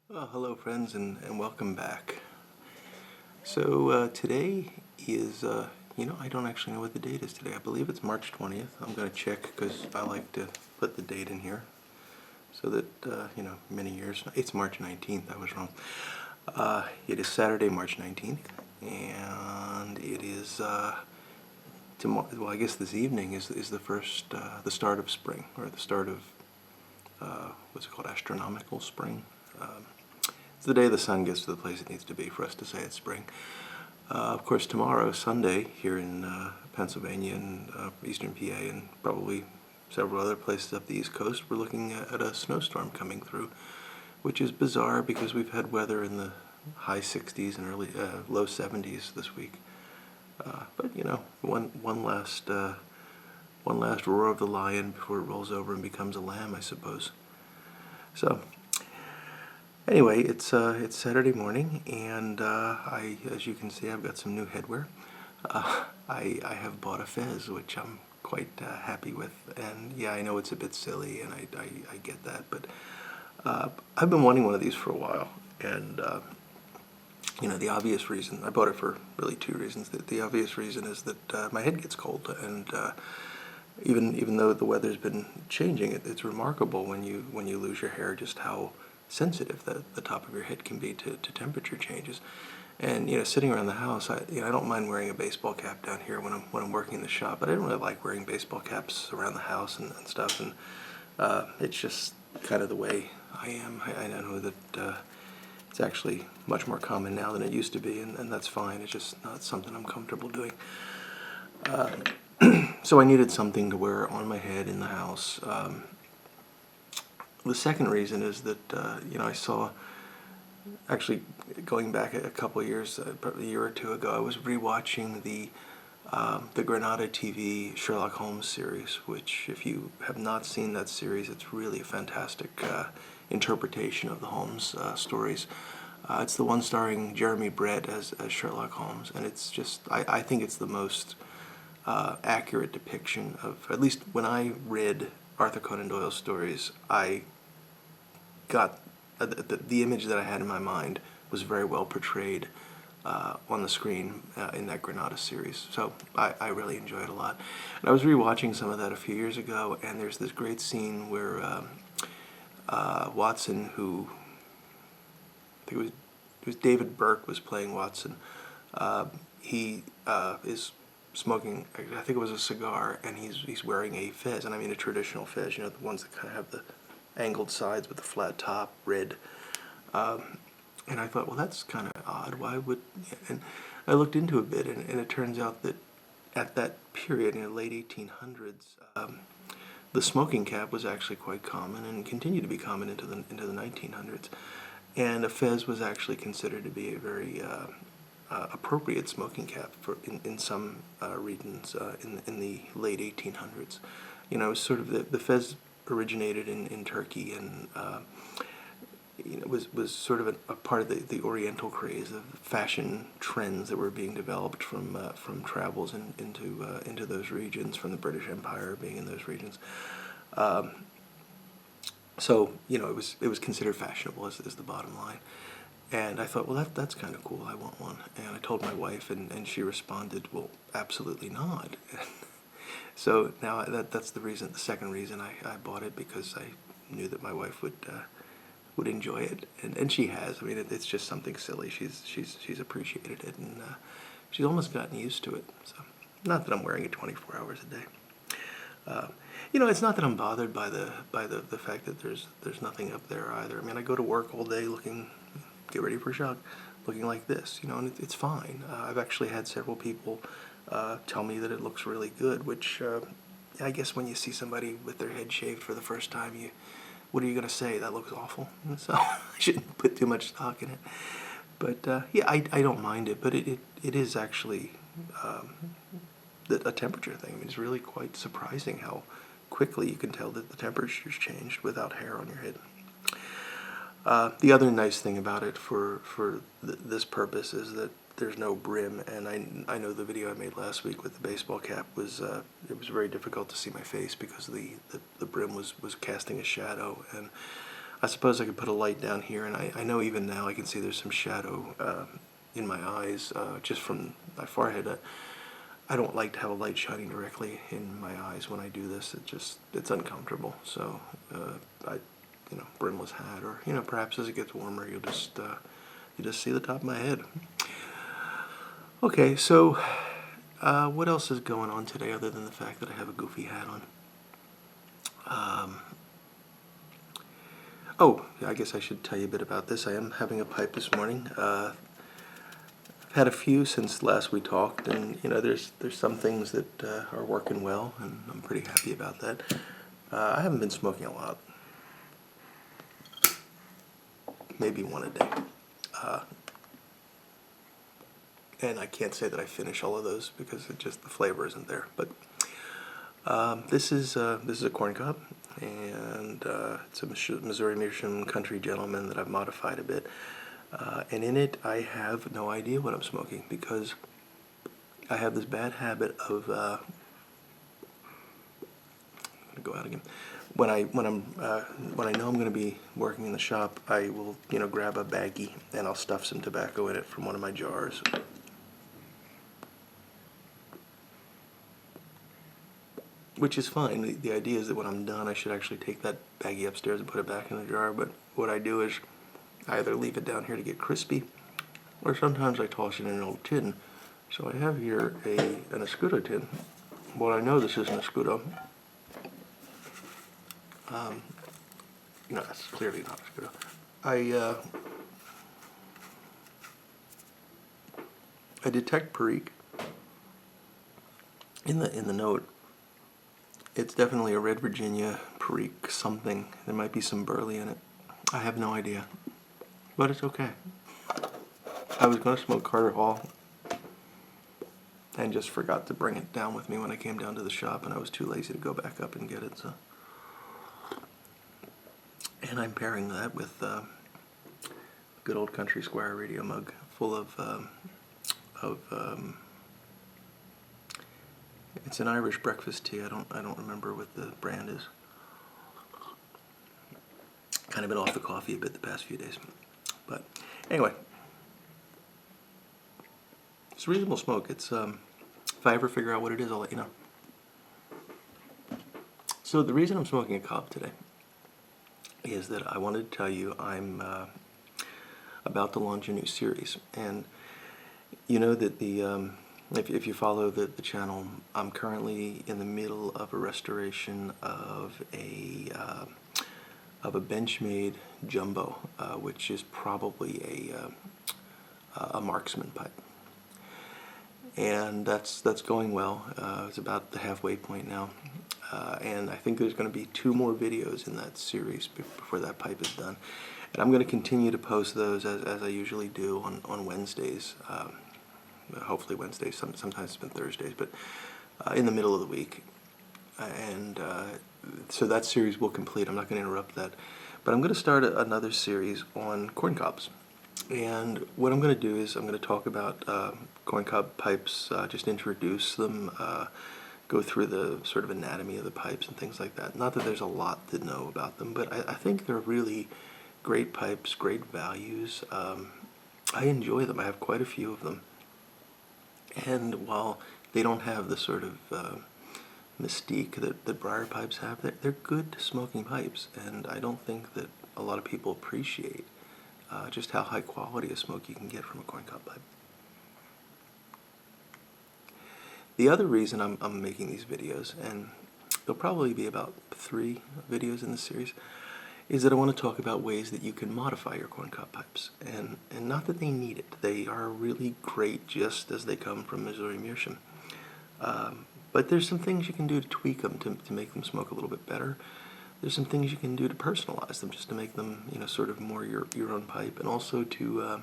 Hello friends and welcome back. So today is, I don't actually know what the date is today. I believe it's March 20th. I'm going to check because I like to put the date in here so that, many years. It's March 19th. I was wrong. It is Saturday, March 19th, and it is, tomorrow, well, I guess this evening is the first, the start of spring, or the start of, what's it called, astronomical spring. It's the day the sun gets to the place it needs to be for us to say it's spring. Of course, tomorrow, Sunday, here in Pennsylvania and eastern PA and probably several other places up the East Coast, we're looking at a snowstorm coming through, which is bizarre because we've had weather in the high 60s and low 70s this week. But one last roar of the lion before it rolls over and becomes a lamb, I suppose. So. Anyway, it's Saturday morning, and as you can see, I've got some new headwear. I have bought a fez, which I'm quite happy with, and yeah, I know it's a bit silly, and I get that, but I've been wanting one of these for a while, and the obvious reason, I bought it for really two reasons. The obvious reason is that my head gets cold, and even though the weather's been changing, it's remarkable when you lose your hair just how sensitive the top of your head can be to temperature changes. And sitting around the house, I don't mind wearing a baseball cap down here when I'm working in the shop, but I don't really like wearing baseball caps around the house and stuff. And it's just kind of the way I am. I know that it's actually much more common now than it used to be, and that's fine. It's just not something I'm comfortable doing. So I needed something to wear on my head in the house. The second reason is that, I saw, actually going back a couple of years, probably a year or two ago, I was rewatching the Granada TV Sherlock Holmes series, which, if you have not seen that series, it's really a fantastic interpretation of the Holmes stories. It's the one starring Jeremy Brett as Sherlock Holmes, and it's just, I think it's the most accurate depiction of, at least when I read Arthur Conan Doyle's stories, I got the image that I had in my mind was very well portrayed on the screen in that Granada series. So I really enjoyed it a lot. And I was rewatching some of that a few years ago, and there's this great scene where Watson, who I think it was David Burke was playing Watson, he is smoking, I think it was a cigar, and he's wearing a fez, and I mean a traditional fez, the ones that kind of have the angled sides with the flat top, red. And I thought, well, that's kind of odd. Why would... And I looked into it a bit, and it turns out that at that period, in the late 1800s, the smoking cap was actually quite common and continued to be common into the 1900s. And a fez was actually considered to be a very appropriate smoking cap in some regions in the late 1800s. It was sort of the fez originated in Turkey, and was sort of a part of the Oriental craze of fashion trends that were being developed from travels into those regions, from the British Empire being in those regions. So it was considered fashionable is the bottom line. And I thought, well, that's kind of cool. I want one. And I told my wife, and she responded, well, absolutely not. So now that's the reason. The second reason I bought it, because I knew that my wife would enjoy it, and she has. I mean, it's just something silly. She's appreciated it, and she's almost gotten used to it. So, not that I'm wearing it 24 hours a day. It's not that I'm bothered by the fact that there's nothing up there either. I mean, I go to work all day get ready for shock, looking like this, and it's fine. I've actually had several people tell me that it looks really good, which I guess when you see somebody with their head shaved for the first time, what are you going to say? That looks awful. So I shouldn't put too much stock in it. But yeah, I don't mind it, but it is actually a temperature thing. I mean, it's really quite surprising how quickly you can tell that the temperature's changed without hair on your head. The other nice thing about it for this purpose is that there's no brim, and I know the video I made last week with the baseball cap was it was very difficult to see my face because the brim was casting a shadow, and I suppose I could put a light down here, and I know even now I can see there's some shadow in my eyes just from my forehead. I don't like to have a light shining directly in my eyes when I do this. It's uncomfortable. So I, brimless hat, or perhaps as it gets warmer, you just see the top of my head. Okay, so what else is going on today other than the fact that I have a goofy hat on? Oh, I guess I should tell you a bit about this. I am having a pipe this morning. I've had a few since last we talked, and there's some things that are working well, and I'm pretty happy about that. I haven't been smoking a lot, maybe one a day, and I can't say that I finish all of those because the flavor isn't there. But this is a corncob, and it's a Missouri Meerschaum Country Gentleman that I've modified a bit. And in it, I have no idea what I'm smoking because I have this bad habit of. I'm gonna go out again. When I know I'm going to be working in the shop, I will grab a baggie and I'll stuff some tobacco in it from one of my jars. Which is fine. The idea is that when I'm done, I should actually take that baggie upstairs and put it back in the jar. But what I do is I either leave it down here to get crispy, or sometimes I toss it in an old tin. So I have here an Escudo tin. Well, I know this isn't Escudo. No, that's clearly not Escudo. I detect Perique in the note. It's definitely a Red Virginia Perique something. There might be some burley in it. I have no idea, but it's okay. I was going to smoke Carter Hall and just forgot to bring it down with me when I came down to the shop, and I was too lazy to go back up and get it. So, and I'm pairing that with good old Country Squire radio mug full of it's an Irish breakfast tea. I don't remember what the brand is. Kind of been off the coffee a bit the past few days, but anyway, it's reasonable smoke. It's if I ever figure out what it is, I'll let you know. So the reason I'm smoking a cob today is that I wanted to tell you I'm about to launch a new series, and you know that if you follow the channel, I'm currently in the middle of a restoration of a Benchmade Jumbo, which is probably a marksman pipe, and that's going well. It's about the halfway point now, and I think there's going to be 2 more videos in that series before that pipe is done, and I'm going to continue to post those as I usually do on Wednesdays. Hopefully Wednesdays, sometimes it's been Thursdays, but in the middle of the week. And so that series will complete. I'm not going to interrupt that. But I'm going to start another series on corncobs. And what I'm going to do is I'm going to talk about corncob pipes, just introduce them, go through the sort of anatomy of the pipes and things like that. Not that there's a lot to know about them, but I think they're really great pipes, great values. I enjoy them. I have quite a few of them. And while they don't have the sort of mystique that briar pipes have, they're good smoking pipes, and I don't think that a lot of people appreciate just how high quality a smoke you can get from a corncob pipe. The other reason I'm making these videos, and there'll probably be about 3 videos in this series, is that I want to talk about ways that you can modify your corncob pipes. And not that they need it. They are really great just as they come from Missouri Meerschaum. But there's some things you can do to tweak them to make them smoke a little bit better. There's some things you can do to personalize them just to make them, sort of more your own pipe, and also to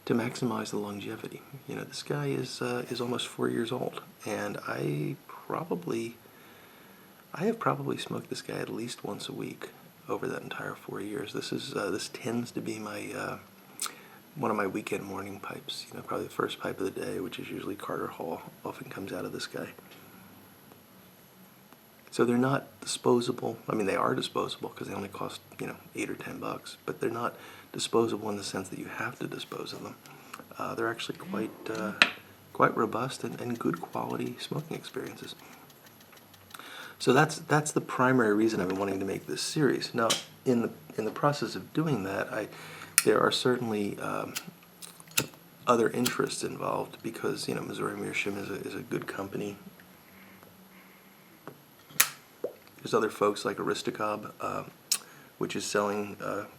maximize the longevity. This guy is almost 4 years old, and I have probably smoked this guy at least once a week over that entire 4 years. This tends to be my one of my weekend morning pipes. Probably the first pipe of the day, which is usually Carter Hall, often comes out of this guy. So they're not disposable. I mean, they are disposable because they only cost, $8 or $10, but they're not disposable in the sense that you have to dispose of them. They're actually quite robust and good quality smoking experiences. So that's the primary reason I've been wanting to make this series. Now, in the process of doing that, there are certainly other interests involved because Missouri Meerschaum is a good company. There's other folks like Aristocob, which is selling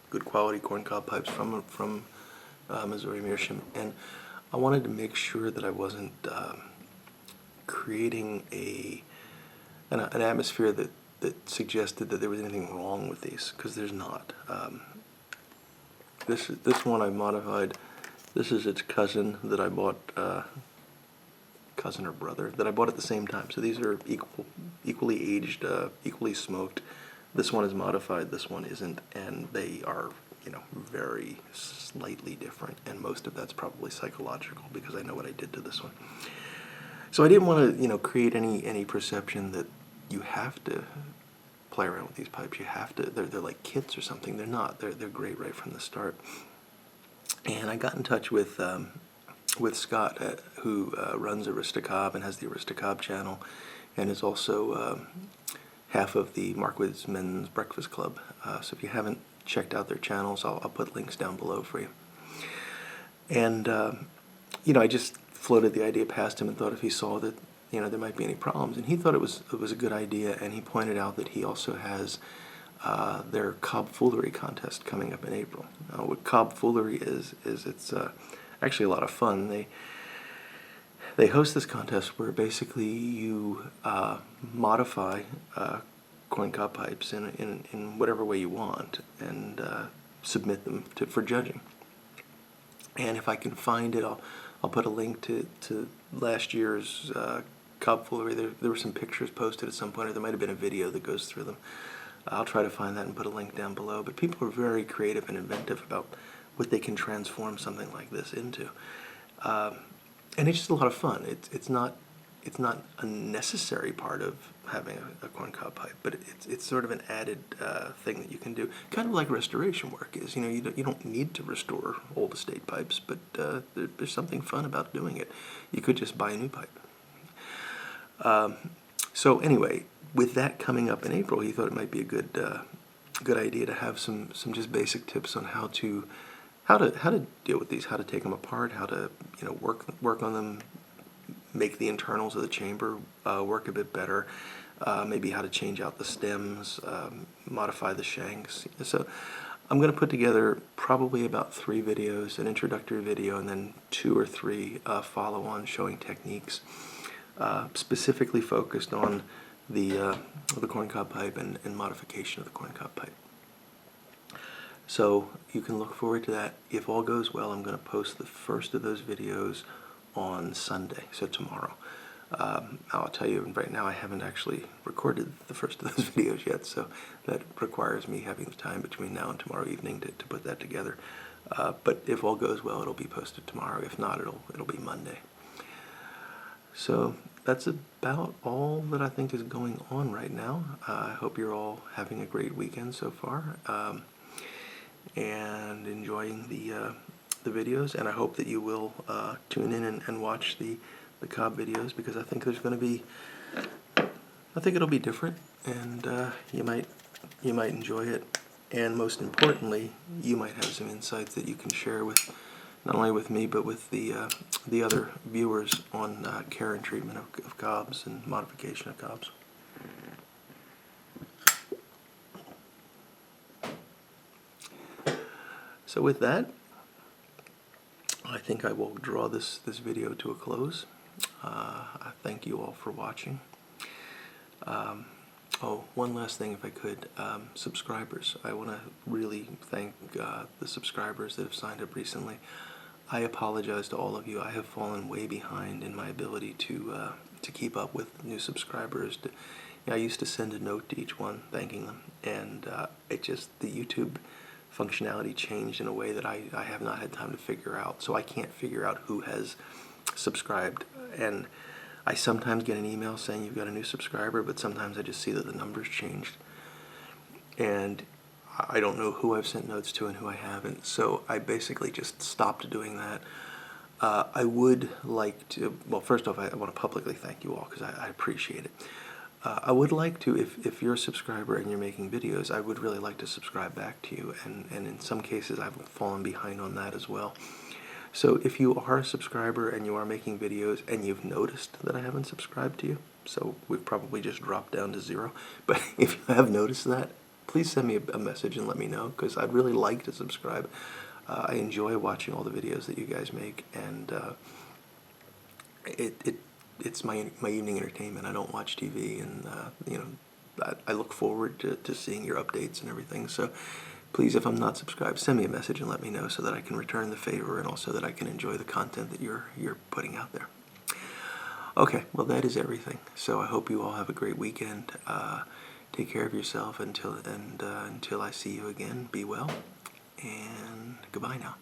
good quality corncob pipes from Missouri Meerschaum, and I wanted to make sure that I wasn't creating an atmosphere that suggested that there was anything wrong with these, because there's not. This one I modified. This is its cousin that I bought, cousin or brother, that I bought at the same time. So these are equally aged, equally smoked. This one is modified, this one isn't, and they are, very slightly different, and most of that's probably psychological because I know what I did to this one. So I didn't want to, create any perception that you have to play around with these pipes. You have to. They're like kits or something. They're not. They're great right from the start. And I got in touch with Scott, who runs Aristocob and has the Aristocob channel, and is also half of the Marquis Men's Breakfast Club. So if you haven't checked out their channels, I'll put links down below for you. And I just floated the idea past him and thought if he saw that there might be any problems, and he thought it was a good idea. And he pointed out that he also has their cob foolery contest coming up in April. Now, what cob foolery is it's actually a lot of fun. They host this contest where basically you modify corncob pipes in whatever way you want and submit them for judging. And if I can find it, I'll put a link to last year's cob foolery. There were some pictures posted at some point, or there might have been a video that goes through them. I'll try to find that and put a link down below. But people are very creative and inventive about what they can transform something like this into. And it's just a lot of fun. It's not a necessary part of having a corncob pipe, but it's sort of an added thing that you can do, kind of like restoration work is. You don't need to restore old estate pipes, but there's something fun about doing it. You could just buy a new pipe. So anyway, with that coming up in April, he thought it might be a good idea to have some just basic tips on how to deal with these, how to take them apart, how to work on them, make the internals of the chamber work a bit better, maybe how to change out the stems, modify the shanks. So I'm going to put together probably about 3 videos, an introductory video, and then 2 or 3 follow-on showing techniques, specifically focused on the corncob pipe and modification of the corncob pipe. So you can look forward to that. If all goes well, I'm going to post the first of those videos on Sunday, so tomorrow. I'll tell you right now, I haven't actually recorded the first of those videos yet, so that requires me having the time between now and tomorrow evening to put that together. But if all goes well, it'll be posted tomorrow. If not, it'll be Monday. So that's about all that I think is going on right now. I hope you're all having a great weekend so far, and enjoying the videos, and I hope that you will tune in and watch the cob videos, because I think there's going to be, I think it'll be different, and you might enjoy it, and most importantly, you might have some insights that you can share with not only with me but with the other viewers on care and treatment of cobs and modification of cobs. So with that, I think I will draw this video to a close. I thank you all for watching. Oh, one last thing if I could. Subscribers. I want to really thank the subscribers that have signed up recently. I apologize to all of you. I have fallen way behind in my ability to keep up with new subscribers. I used to send a note to each one thanking them, and the YouTube functionality changed in a way that I have not had time to figure out. So I can't figure out who has subscribed, and I sometimes get an email saying you've got a new subscriber, but sometimes I just see that the number's changed. And I don't know who I've sent notes to and who I haven't, so I basically just stopped doing that. I would like to, well, first off, I want to publicly thank you all because I appreciate it. I would like to, if you're a subscriber and you're making videos, I would really like to subscribe back to you, and in some cases I've fallen behind on that as well. So if you are a subscriber and you are making videos and you've noticed that I haven't subscribed to you, so we've probably just dropped down to 0, but if you have noticed that, please send me a message and let me know, because I'd really like to subscribe. I enjoy watching all the videos that you guys make, and it's my evening entertainment. I don't watch TV, and I look forward to seeing your updates and everything. So please, if I'm not subscribed, send me a message and let me know so that I can return the favor and also that I can enjoy the content that you're putting out there. Okay, well, that is everything. So I hope you all have a great weekend. Take care of yourself until I see you again. Be well, and goodbye now.